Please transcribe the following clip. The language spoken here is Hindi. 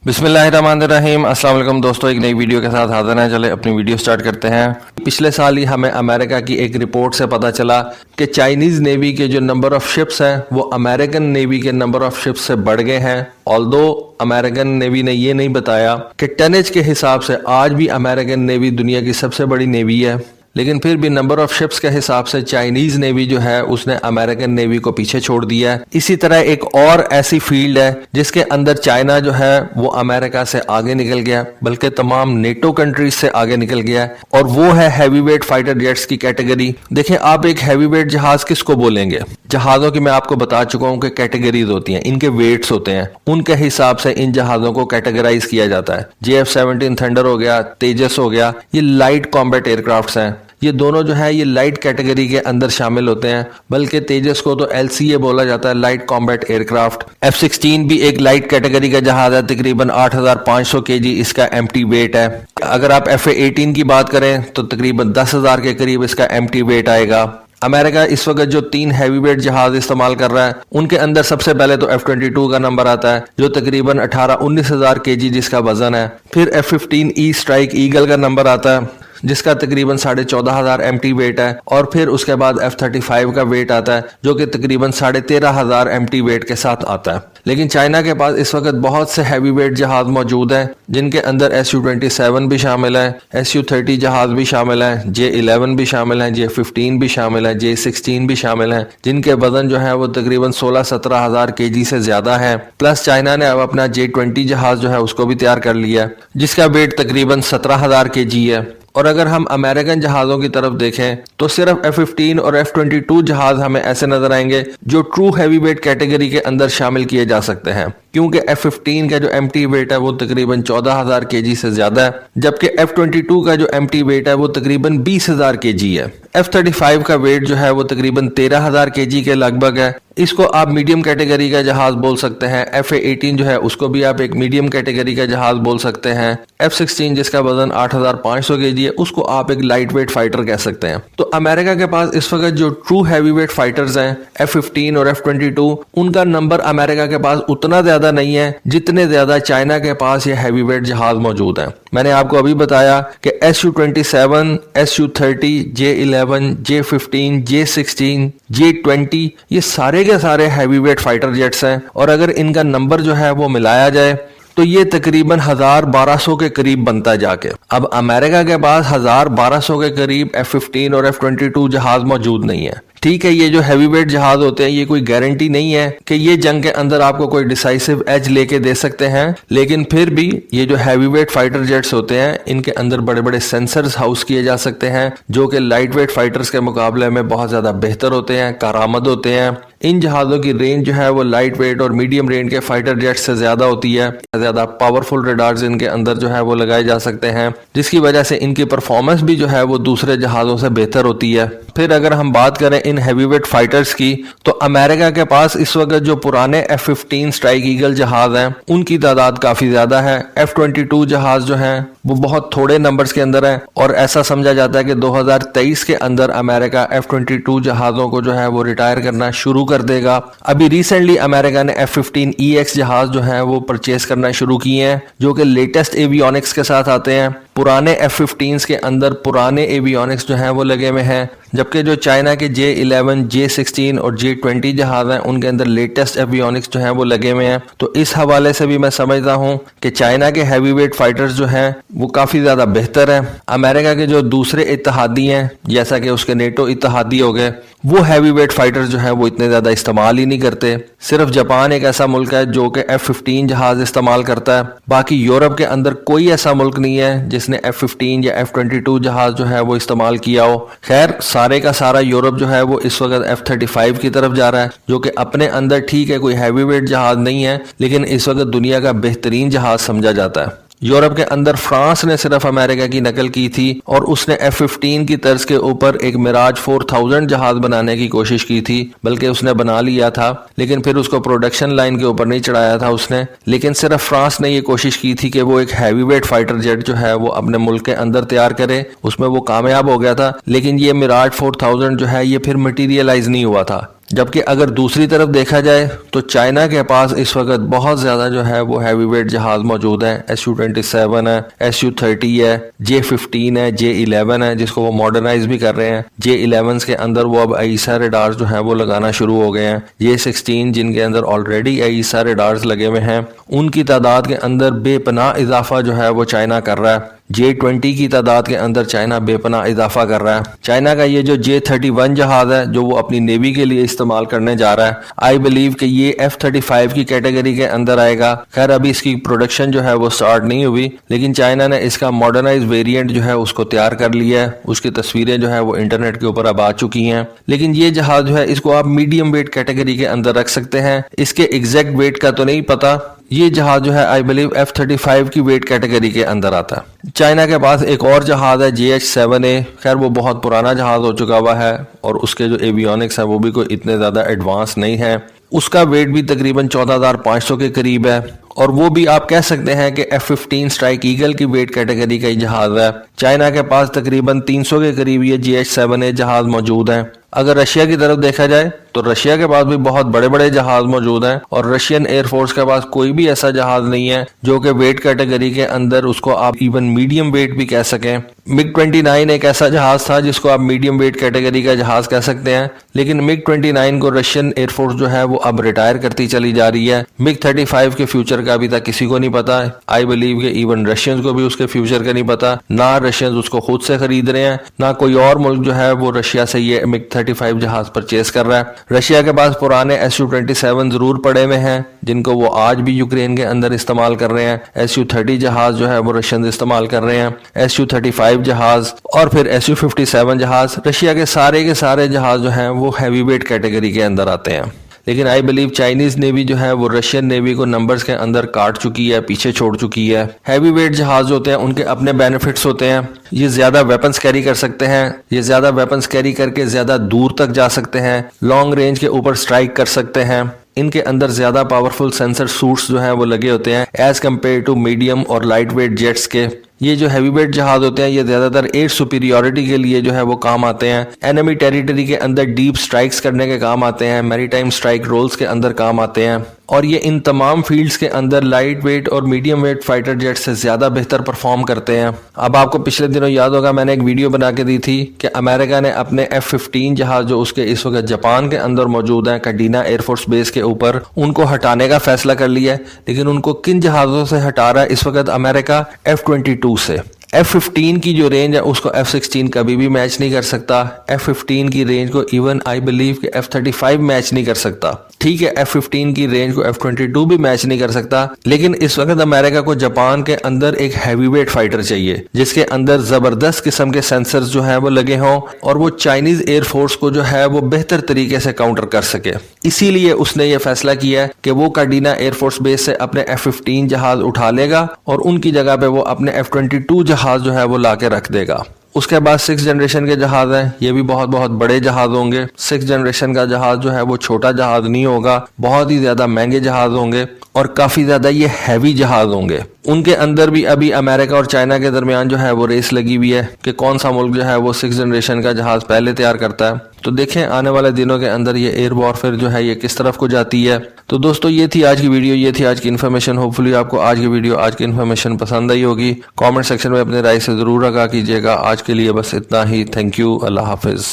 बिस्मिल्लाहिर्रहमानिर्रहीम। अस्सलाम वालेकुम दोस्तों, एक नई वीडियो के साथ हाजिर हैं। चले अपनी वीडियो स्टार्ट करते हैं। पिछले साल ही हमें अमेरिका की एक रिपोर्ट से पता चला कि चाइनीज़ नेवी के जो नंबर ऑफ शिप्स हैं वो अमेरिकन नेवी के नंबर ऑफ शिप्स से बढ़ गए हैं। ऑल्दो अमेरिकन नेवी ने ये नहीं बताया कि टनेज के हिसाब से आज भी अमेरिकन नेवी दुनिया की सबसे बड़ी नेवी है, लेकिन फिर भी नंबर ऑफ शिप्स के हिसाब से चाइनीज नेवी जो है उसने अमेरिकन नेवी को पीछे छोड़ दिया है। इसी तरह एक और ऐसी फील्ड है जिसके अंदर चाइना जो है वो अमेरिका से आगे निकल गया, बल्कि तमाम नेटो कंट्रीज से आगे निकल गया, और वो है हैवीवेट फाइटर जेट्स की कैटेगरी। देखें, आप एक हैवीवेट जहाज किसको बोलेंगे? जहाजों की मैं आपको बता चुका हूं कि कैटेगरीज होती हैं, इनके वेट्स होते हैं, उनके हिसाब से इन जहाजों को कैटेगराइज किया जाता है। JF-17 थंडर हो गया, तेजस हो गया, ये लाइट कॉम्बैट एयरक्राफ्ट्स हैं। ये दोनों जो है ये लाइट कैटेगरी के अंदर शामिल होते हैं, बल्कि तेजस को तो LCA बोला जाता है, लाइट कॉम्बैट एयरक्राफ्ट। F-16 भी एक लाइट कैटेगरी का जहाज है, तकरीबन 8500 kg इसका एम्प्टी वेट है। अगर आप FA-18 की बात करें तो तकरीबन 10,000 के करीब इसका एम्प्टी वेट आएगा। अमेरिका इस वक्त जो 3 हैवीवेट जहाज इस्तेमाल कर रहा है उनके अंदर सबसे पहले तो F-22 का नंबर आता है, जो तकरीबन 18-19,000 kg जिसका वजन है। फिर F-15E स्ट्राइक ईगल का नंबर आता है जिसका तकरीबन 14,500 MT वेट है, और फिर उसके बाद F-35 का वेट आता है जो कि तकरीबन 13,500 MT वेट के साथ आता है। लेकिन चाइना के पास इस वक्त बहुत से हैवीवेट जहाज मौजूद हैं जिनके अंदर Su-27 भी शामिल है, Su-30 जहाज भी शामिल है, J-11 भी शामिल है, J-15 भी शामिल है, J-16 भी शामिल है, जिनके वजन जो है वो तकरीबन 16-17,000 kg से ज्यादा है। प्लस चाइना ने अब अपना J-20 जहाज जो है उसको भी तैयार कर लिया जिसका वेट तकरीबन 17,000 kg है। और अगर हम अमेरिकन जहाज़ों की तरफ देखें तो सिर्फ F-15 और F-22 जहाज हमें ऐसे नजर आएंगे जो ट्रू हैवीवेट कैटेगरी के अंदर शामिल किए जा सकते हैं, क्योंकि F-15 का जो एम्प्टी वेट है वो तकरीबन 14,000 kg से ज्यादा है, जबकि F-22 का जो एम्प्टी वेट है वो तकरीबन 20,000 kg है। F-35 का वेट जो है वो तकरीबन 13,000 kg के लगभग है। इसको आप मीडियम कैटेगरी का जहाज बोल सकते हैं। FA-18 जो है उसको भी आप एक मीडियम कैटेगरी का जहाज बोल सकते हैं। F-16 जिसका वजन 8,500 kg है उसको आप एक लाइट वेट फाइटर कह सकते हैं। तो अमेरिका के पास इस वक्त जो ट्रू हैवीवेट फाइटर्स हैं F-15 और F-22, उनका नंबर अमेरिका के पास उतना ज्यादा नहीं है जितने ज्यादा चाइना के पास ये हैवीवेट जहाज मौजूद हैं। मैंने आपको अभी बताया कि Su-27, Su-30, J-11, J-15, J-16, J-20 ये सारे के सारे हैवीवेट फाइटर जेट्स हैं, और अगर इनका नंबर जो है वो मिलाया जाए तो ये तकरीबन 1,000-1,200 के करीब बनता जाके। अब अमेरिका के पास 1,000-1,200 के करीब F-15 और F-22 जहाज मौजूद नहीं है। ठीक है, ये जो हैवीवेट जहाज होते हैं ये कोई गारंटी नहीं है कि ये जंग के अंदर आपको कोई डिसाइसिव एज लेके दे सकते हैं, लेकिन फिर भी ये जो हैवीवेट फाइटर जेट्स होते हैं इनके अंदर बड़े बड़े सेंसर्स हाउस किए जा सकते हैं जो कि लाइट वेट फाइटर्स के मुकाबले में बहुत ज्यादा बेहतर होते हैं, कारआमद होते हैं। इन जहाजों की रेंज जो है वो लाइट वेट और मीडियम रेंज के फाइटर जेट्स से ज्यादा होती है। ज्यादा पावरफुल रडार्स इनके अंदर जो है वो लगाए जा सकते हैं, जिसकी वजह से इनकी परफॉर्मेंस भी जो है वो दूसरे जहाजों से बेहतर होती है। फिर अगर हम बात करें इन हैवीवेट फाइटर्स की तो अमेरिका के पास इस वक्त जो पुराने F-15 स्ट्राइक ईगल जहाज हैं उनकी तादाद काफी ज्यादा है। F-22 जहाज जो हैं वो बहुत थोड़े नंबर्स के अंदर है, और ऐसा समझा जाता है कि 2023 के अंदर अमेरिका F-22 जहाजों को जो है वो रिटायर करना शुरू कर देगा। अभी रिसेंटली अमेरिका ने F-15EX जहाज जो है वो परचेज करना शुरू किए हैं जो कि लेटेस्ट एवियोनिक्स के साथ आते हैं। पुराने F-15s के अंदर पुराने एवियोनिक्स जो हैं वो लगे हुए हैं, जबकि जो चाइना के J-11, J-16 और J-20 जहाज हैं उनके अंदर लेटेस्ट एवियोनिक्स जो हैं वो लगे हुए हैं। तो इस हवाले से भी मैं समझता हूं कि चाइना के हैवीवेट फाइटर्स जो हैं वो काफी ज्यादा बेहतर है। अमेरिका के जो दूसरे इत्तेहादी हैं जैसा कि उसके नेटो इत्तेहादी हो गए, वो हैवीवेट फाइटर्स जो है वो इतने ज्यादा इस्तेमाल ही नहीं करते। सिर्फ जापान एक ऐसा मुल्क है जो कि F-15 जहाज इस्तेमाल करता है, बाकी यूरोप के अंदर कोई ऐसा मुल्क नहीं है जिसने F-15 या F-22 जहाज जो है वो इस्तेमाल किया हो। खैर, सारे का सारा यूरोप जो है वो इस वक्त F-35 की तरफ जा रहा है, जो कि अपने अंदर ठीक है कोई हैवीवेट जहाज नहीं है, लेकिन इस वक्त दुनिया का बेहतरीन जहाज समझा जाता है। यूरोप के अंदर फ्रांस ने सिर्फ अमेरिका की नकल की थी और उसने F-15 की तर्ज के ऊपर एक मिराज 4000 जहाज बनाने की कोशिश की थी, बल्कि उसने बना लिया था, लेकिन फिर उसको प्रोडक्शन लाइन के ऊपर नहीं चढ़ाया था उसने। लेकिन सिर्फ फ्रांस ने ये कोशिश की थी कि वो एक हैवीवेट फाइटर जेट जो है वो अपने मुल्क के अंदर तैयार करे, उसमें वो कामयाब हो गया था। लेकिन ये मिराज 4000 जो है ये फिर मटीरियलाइज नहीं हुआ था। जबकि अगर दूसरी तरफ देखा जाए तो चाइना के पास इस वक्त बहुत ज़्यादा जो है वो हैवी वेट जहाज़ मौजूद हैं। SU-27 है, SU-30 है, J-15 है, J-11 है, जिसको वो मॉडर्नाइज भी कर रहे हैं। J-11 के अंदर वो अब AESA रेडार्स जो हैं वो लगाना शुरू हो गए हैं। J-16 जिनके अंदर ऑलरेडी AESA रेडार्स लगे हुए हैं, उनकी तादाद के अंदर बेपनाह इजाफा जो है वो चाइना कर रहा है। J-20 की तादाद के अंदर चाइना बेपनाह इजाफा कर रहा है। चाइना का ये जो J-31 जहाज़ है जो वो अपनी नेवी के लिए इस्तेमाल करने जा रहा है, आई बिलीव कि ये F-35 की कैटेगरी के अंदर आएगा। खैर अभी इसकी प्रोडक्शन जो है वो स्टार्ट नहीं हुई, लेकिन चाइना ने इसका मॉडर्नाइज वेरिएंट जो है उसको तैयार कर लिया है। उसकी तस्वीरें जो है वो इंटरनेट के ऊपर अब आ चुकी हैं। लेकिन ये जहाज जो है इसको आप मीडियम वेट कैटेगरी के अंदर रख सकते हैं। इसके एग्जैक्ट वेट का तो नहीं पता। ये जहाज जो है आई बिलीव F-35 की वेट कैटेगरी के अंदर आता है। चाइना के पास एक और जहाज है JH-7A। खैर वो बहुत पुराना जहाज हो चुका हुआ है और उसके जो एवियोनिक्स है वो भी कोई इतने ज़्यादा एडवांस नहीं है। उसका वेट भी तकरीबन 14,500 के करीब है और वो भी आप कह सकते हैं कि F-15 स्ट्राइक ईगल की वेट कैटेगरी का ही जहाज है। चाइना के पास तकरीबन 300 के करीब ये JH-7A जहाज मौजूद हैं। अगर रशिया की तरफ देखा जाए तो रशिया के पास भी बहुत बड़े बड़े जहाज मौजूद हैं और रशियन एयरफोर्स के पास कोई भी ऐसा जहाज नहीं है जो कि वेट कैटेगरी के अंदर उसको आप इवन मीडियम वेट भी कह सकें। MiG-29 एक ऐसा जहाज था जिसको आप मीडियम वेट कैटेगरी का जहाज कह सकते हैं, लेकिन MiG-29 को रशियन एयरफोर्स जो है वो अब रिटायर करती चली जा रही है। MiG-35 के फ्यूचर का अभी तक किसी को नहीं पता। आई बिलीव कि इवन रशियंस को भी उसके फ्यूचर का नहीं पता। ना रशियंस उसको खुद से खरीद रहे हैं, ना कोई और मुल्क जो है वो रशिया से ये MiG-35 जहाज परचेज कर रहा है। रशिया के पास पुराने SU-27 जरूर पड़े हुए हैं जिनको वो आज भी यूक्रेन के अंदर इस्तेमाल कर रहे हैं। SU-30 जहाज जो है वो रशियन इस्तेमाल कर रहे हैं। SU-35 जहाज और फिर SU-57 जहाज, रशिया के सारे जहाज जो हैं वो हैवी वेट कैटेगरी के अंदर आते हैं। लेकिन आई बिलीव चाइनीज नेवी जो है वो रशियन नेवी को नंबर्स के अंदर काट चुकी है, पीछे छोड़ चुकी है। हैवी वेट जहाज होते हैं उनके अपने बेनिफिट्स होते हैं। ये ज्यादा वेपन्स कैरी कर सकते हैं, ये ज्यादा वेपन्स कैरी करके ज्यादा दूर तक जा सकते हैं, लॉन्ग रेंज के ऊपर स्ट्राइक कर सकते हैं। इनके अंदर ज्यादा पावरफुल सेंसर सूट्स जो हैं वो लगे होते हैं एज कम्पेयर टू मीडियम और लाइट वेट जेट्स के। ये जो हैवी वेट जहाज होते हैं ये ज्यादातर एयर सुपीरियोरिटी के लिए जो है वो काम आते हैं। एनिमी टेरिटरी के अंदर डीप स्ट्राइक्स करने के काम आते हैं, मैरीटाइम स्ट्राइक रोल्स के अंदर काम आते हैं और ये इन तमाम फील्ड्स के अंदर लाइट वेट और मीडियम वेट फाइटर जेट से ज्यादा बेहतर परफॉर्म करते हैं। अब आपको पिछले दिनों याद होगा मैंने एक वीडियो बना के दी थी कि अमेरिका ने अपने F-15 जहाज जो उसके इस वक्त जापान के अंदर मौजूद हैं कटीना एयरफोर्स बेस के ऊपर, उनको हटाने का फैसला कर लिया है। लेकिन उनको किन जहाजों से हटा रहा है इस वक्त अमेरिका? F-22 से। F-15 की जो रेंज है उसको F-16 कभी भी मैच नहीं कर सकता। F-15 की रेंज को इवन आई बिलीव कि F-35 मैच नहीं कर सकता। ठीक है, F-15 की रेंज को F-22 भी मैच नहीं कर सकता। लेकिन इस वक्त अमेरिका को जापान के अंदर एक हैवीवेट फाइटर चाहिए जिसके अंदर जबरदस्त किस्म के सेंसर्स जो है वो लगे हों और वो चाइनीज एयरफोर्स को जो है वो बेहतर तरीके से काउंटर कर सके। इसीलिए उसने ये फैसला किया कि वो कार्डिना एयरफोर्स बेस से अपने F-15 जहाज उठा लेगा और उनकी जगह पे वो अपने F-22 जहाज जो है वो लाके रख देगा। उसके बाद 6th जनरेशन के जहाज हैं, ये भी बहुत बहुत बड़े जहाज होंगे। 6th जनरेशन का जहाज जो है वो छोटा जहाज नहीं होगा, बहुत ही ज्यादा महंगे जहाज होंगे और काफी ज्यादा ये हैवी जहाज होंगे। उनके अंदर भी अभी अमेरिका और चाइना के दरमियान जो है वो रेस लगी हुई है कि कौन सा मुल्क जो है वो 6th जनरेशन का जहाज पहले तैयार करता है। तो देखें आने वाले दिनों के अंदर ये एयर वॉरफेयर जो है ये किस तरफ को जाती है। तो दोस्तों ये थी आज की वीडियो, ये थी आज की इन्फॉर्मेशन। होपफुली आपको आज की वीडियो, आज की इन्फॉर्मेशन पसंद आई होगी। कमेंट सेक्शन में अपने राय से जरूर आगाह कीजिएगा। आज के लिए बस इतना ही। Thank you. Allah Hafiz.